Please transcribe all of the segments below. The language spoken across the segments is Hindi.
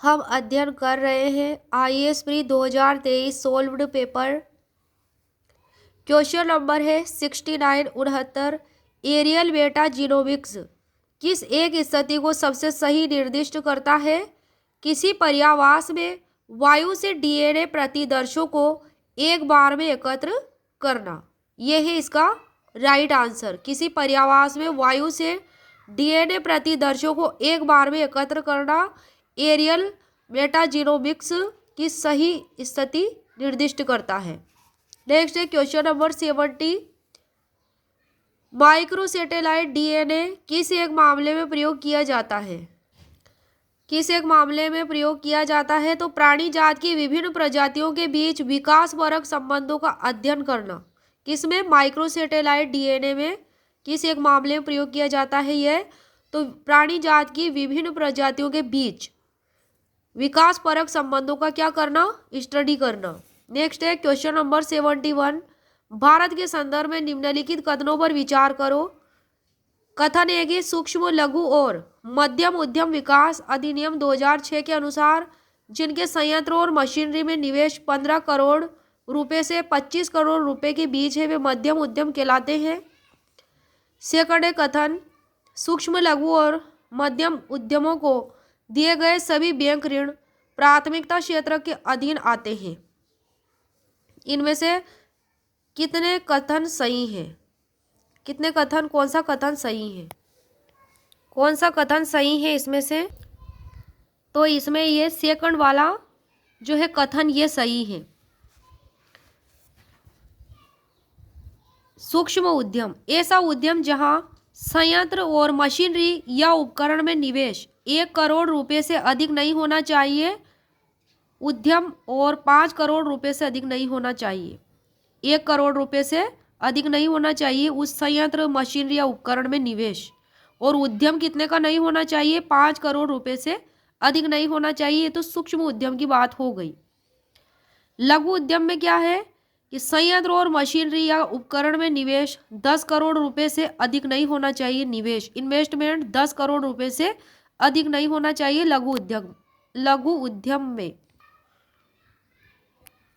हम अध्ययन कर रहे हैं IAS pre 2023 solved paper. Question number है 69 एरियल बेटा जीनोमिक्स किस एक स्थिति को सबसे सही निर्दिष्ट करता है? किसी पर्यावास में वायु से डीएनए प्रतिदर्शों को एक बार में एकत्र करना, यह है इसका राइट आंसर। किसी पर्यावास में वायु से डीएनए प्रतिदर्शों को एक बार में एकत्र करना एरियल मेटाजीनोमिक्स की सही स्थिति निर्दिष्ट करता है। नेक्स्ट है क्वेश्चन नंबर 70 माइक्रोसैटेलाइट डीएनए किस एक मामले में प्रयोग किया जाता है? किस एक मामले में प्रयोग किया जाता है? तो प्राणी जात की विभिन्न प्रजातियों के बीच विकासपरक संबंधों का अध्ययन करना। किसमें? माइक्रोसैटेलाइट डीएनए में किस एक मामले में प्रयोग किया जाता है यह? तो प्राणी जात की विभिन्न प्रजातियों के बीच विकासपरक संबंधों का क्या करना? स्टडी करना। नेक्स्ट है क्वेश्चन नंबर 71 भारत के संदर्भ में निम्नलिखित कथनों पर विचार करो। कथन है कि सूक्ष्म लघु और मध्यम उद्यम विकास अधिनियम 2006 के अनुसार जिनके संयंत्र और मशीनरी में निवेश 15 करोड़ रुपए से 25 करोड़ रुपए के बीच है वे मध्यम उद्यम कहलाते हैं। सेकंड है कथन सूक्ष्म लघु और मध्यम उद्यमों को दिए गए सभी बैंक ऋण प्राथमिकता क्षेत्र के अधीन आते हैं। इनमें से कितने कथन सही हैं? कितने कथन, कौन सा कथन सही है? कौन सा कथन सही है इसमें से? तो इसमें ये सेकंड वाला जो है कथन ये सही है। सूक्ष्म उद्यम ऐसा उद्यम जहां संयंत्र और मशीनरी या उपकरण में निवेश 1 करोड़ रुपए से अधिक नहीं होना चाहिए। उद्यम और 5 करोड़ रुपए से अधिक नहीं होना चाहिए। 1 करोड़ रुपए से अधिक नहीं होना चाहिए उस संयंत्र, मशीनरी या उपकरण में निवेश। और उद्यम कितने का नहीं होना चाहिए? 5 करोड़ रुपए से अधिक नहीं होना चाहिए। तो सूक्ष्म उद्यम की बात हो गई। लघु उद्यम में क्या है कि संयंत्र और मशीनरी या उपकरण में निवेश 10 करोड़ रुपए से अधिक नहीं होना चाहिए। निवेश, इन्वेस्टमेंट 10 करोड़ रुपए से अधिक नहीं होना चाहिए लघु उद्यम में।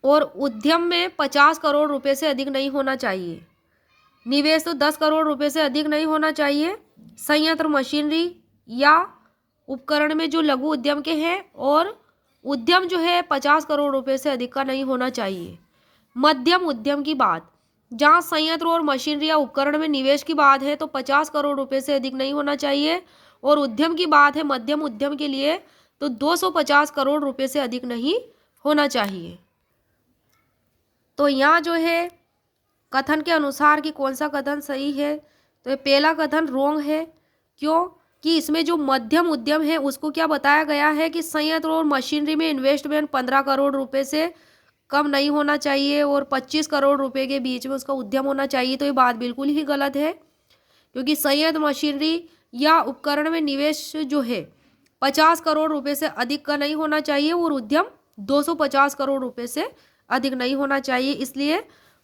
और उद्यम में 50 करोड़ रुपए से अधिक नहीं होना चाहिए। निवेश तो 10 करोड़ रुपए से अधिक नहीं होना चाहिए संयंत्र, मशीनरी या उपकरण में जो लघु उद्यम के हैं। और उद्यम जो है 50 करोड़ रुपए से अधिक का नहीं होना चाहिए। मध्यम उद्यम की बात, जहां संयंत्र और मशीनरी या उपकरण में निवेश की बात है तो 50 करोड़ रुपए से अधिक नहीं होना चाहिए। और उद्यम की बात है मध्यम उद्यम के लिए तो 250 करोड़ रुपए से अधिक नहीं होना चाहिए। तो यहाँ जो है कथन के अनुसार कि कौन सा कथन सही है, तो ये पहला कथन रॉन्ग है। क्यों? कि इसमें जो मध्यम उद्यम है उसको क्या बताया गया है कि संयंत्र और मशीनरी में इन्वेस्टमेंट 15 करोड़ रुपए से कम नहीं होना चाहिए और 25 करोड़ रुपए के बीच में उसका उद्यम होना चाहिए। तो ये बात बिल्कुल ही गलत है, क्योंकि संयंत्र, मशीनरी या उपकरण में निवेश जो है 50 करोड़ रुपए से अधिक का नहीं होना चाहिए और उद्यम 250 करोड़ रुपए से अधिक नहीं होना चाहिए। इसलिए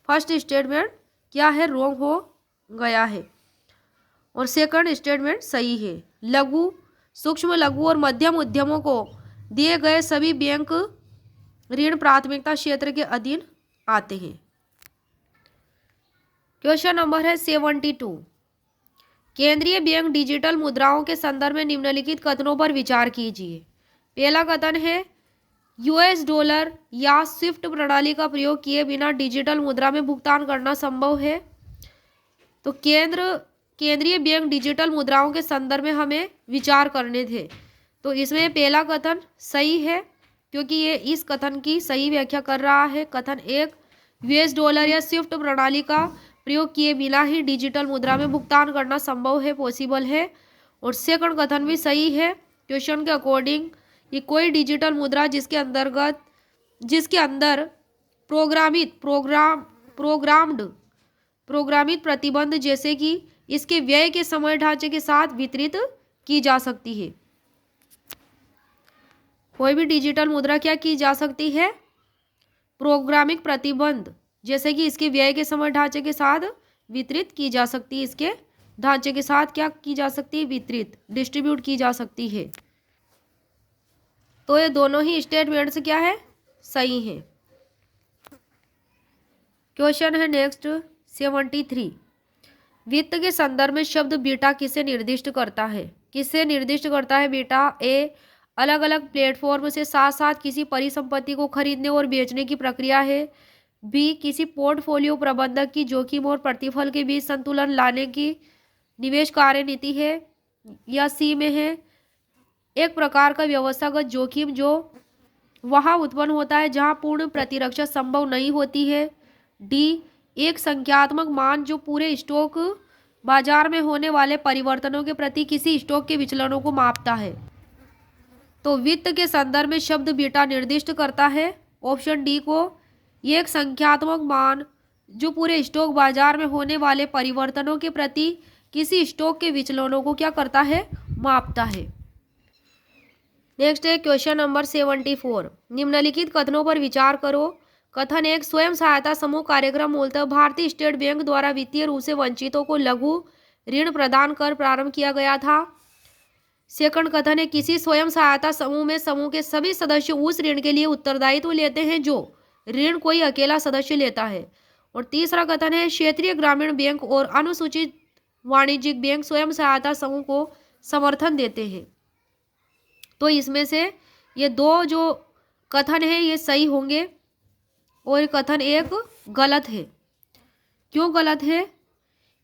फर्स्ट स्टेटमेंट क्या है? रॉन्ग हो गया है और सेकंड स्टेटमेंट सही है। लघु, सूक्ष्म लघु और मध्यम उद्यमों को दिए गए सभी बैंक ऋण प्राथमिकता क्षेत्र के अधीन आते हैं। क्वेश्चन नंबर है 72 केंद्रीय बैंक डिजिटल मुद्राओं के संदर्भ में निम्नलिखित कथनों पर विचार कीजिए। पहला कथन है यूएस डॉलर या स्विफ्ट प्रणाली का प्रयोग किए बिना डिजिटल मुद्रा में भुगतान करना संभव है। तो केंद्रीय बैंक डिजिटल मुद्राओं के संदर्भ में हमें विचार करने थे। तो इसमें पहला कथन सही है, क्योंकि ये इस कथन की सही व्याख्या कर रहा है। कथन 1 यूएस डॉलर या स्विफ्ट प्रणाली का प्रयोग किए बिना ही डिजिटल मुद्रा में भुगतान करना संभव है, पॉसिबल है। और सेकंड कथन भी सही है क्वेश्चन के अकॉर्डिंग कि कोई डिजिटल मुद्रा जिसके अंदर प्रोग्रामित प्रतिबंध जैसे कि इसके व्यय के समय ढांचे के साथ वितरित की जा सकती है। कोई भी डिजिटल मुद्रा क्या की जा सकती है? प्रोग्रामिक प्रतिबंध जैसे कि इसके व्यय के समय ढांचे के साथ वितरित की जा सकती है। इसके ढांचे के साथ क्या की जा सकती है? वितरित, डिस्ट्रीब्यूट की जा सकती है। तो ये दोनों ही स्टेटमेंट्स क्या है, सही हैं। क्वेश्चन है नेक्स्ट 73। वित्त के संदर्भ में शब्द बीटा किसे निर्दिष्ट करता है? किसे निर्दिष्ट करता है बीटा? ए, अलग अलग प्लेटफॉर्म से साथ साथ किसी परिसंपत्ति को खरीदने और बेचने की प्रक्रिया है। बी, किसी पोर्टफोलियो प्रबंधक की जोखिम और प्रतिफल के बीच संतुलन लाने की निवेश कार्य नीति है। या सी में है, एक प्रकार का व्यवस्थागत जोखिम जो वहां उत्पन्न होता है जहां पूर्ण प्रतिरक्षा संभव नहीं होती है। डी, एक संख्यात्मक मान जो पूरे स्टॉक बाजार में होने वाले परिवर्तनों के प्रति किसी स्टॉक के विचलनों को मापता है। तो वित्त के संदर्भ में शब्द बीटा निर्दिष्ट करता है ऑप्शन डी को, एक संख्यात्मक मान जो पूरे स्टॉक बाजार में होने वाले परिवर्तनों के प्रति किसी स्टॉक के विचलनों को क्या करता है, मापता है। नेक्स्ट है क्वेश्चन नंबर 74। निम्नलिखित कथनों पर विचार करो। कथन एक, स्वयं सहायता समूह कार्यक्रम मूलतः भारतीय स्टेट बैंक द्वारा वित्तीय रूप से वंचितों को लघु ऋण प्रदान कर प्रारंभ किया गया था। सेकंड कथन है, किसी स्वयं सहायता समूह में समूह के सभी सदस्य उस ऋण के लिए उत्तरदायित्व लेते हैं जो ऋण कोई अकेला सदस्य लेता है। और तीसरा कथन है, क्षेत्रीय ग्रामीण बैंक और अनुसूचित वाणिज्यिक बैंक स्वयं सहायता समूह को समर्थन देते हैं। तो इसमें से ये दो जो कथन है ये सही होंगे और कथन एक गलत है। क्यों गलत है?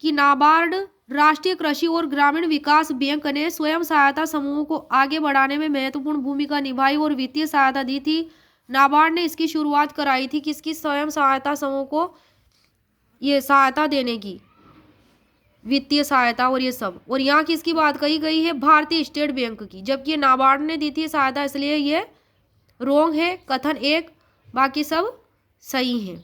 कि नाबार्ड राष्ट्रीय कृषि और ग्रामीण विकास बैंक ने स्वयं सहायता समूहों को आगे बढ़ाने में महत्वपूर्ण भूमिका निभाई और वित्तीय सहायता दी थी। नाबार्ड ने इसकी शुरुआत कराई थी किसकी, स्वयं सहायता समूह को ये सहायता देने की, वित्तीय सहायता और ये सब। और यहाँ किसकी बात कही गई है, भारतीय स्टेट बैंक की, जबकि नाबार्ड ने दी थी सहायता, इसलिए ये रोंग है कथन एक, बाकी सब सही है।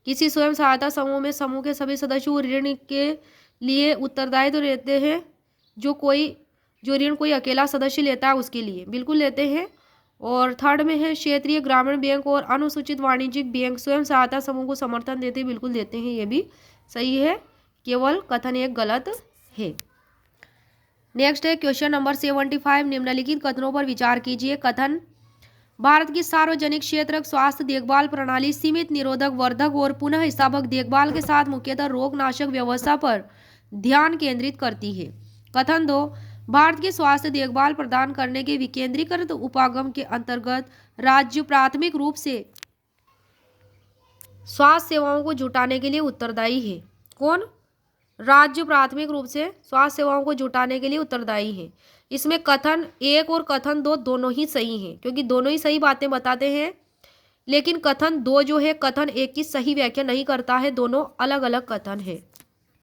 किसी स्वयं सहायता समूह में समूह के सभी सदस्य ऋण के लिए उत्तरदायित्व लेते हैं जो ऋण कोई अकेला सदस्य लेता है उसके लिए, बिल्कुल लेते हैं। और थर्ड में है, क्षेत्रीय ग्रामीण बैंक और अनुसूचित वाणिज्यिक बैंक स्वयं सहायता समूह को समर्थन देते हैं, बिल्कुल देते हैं, ये भी सही है। केवल कथन एक गलत है। नेक्स्ट है क्वेश्चन नंबर 75। निम्नलिखित कथनों पर विचार कीजिए। कथन, भारत की सार्वजनिक क्षेत्र स्वास्थ्य देखभाल प्रणाली सीमित निरोधक वर्धक और पुनः स्थापक देखभाल के साथ मुख्यतः रोगनाशक व्यवस्था पर ध्यान केंद्रित करती है। कथन दो, भारत की स्वास्थ्य देखभाल प्रदान करने के विकेंद्रीकृत उपागम के अंतर्गत राज्य प्राथमिक रूप से स्वास्थ्य सेवाओं को जुटाने के लिए उत्तरदायी है। कौन? राज्य प्राथमिक रूप से स्वास्थ्य सेवाओं को जुटाने के लिए उत्तरदायी है। इसमें कथन एक और कथन दो दोनों ही सही हैं, क्योंकि दोनों ही सही बातें बताते हैं। लेकिन कथन दो जो है कथन एक की सही व्याख्या नहीं करता है, दोनों अलग अलग कथन है।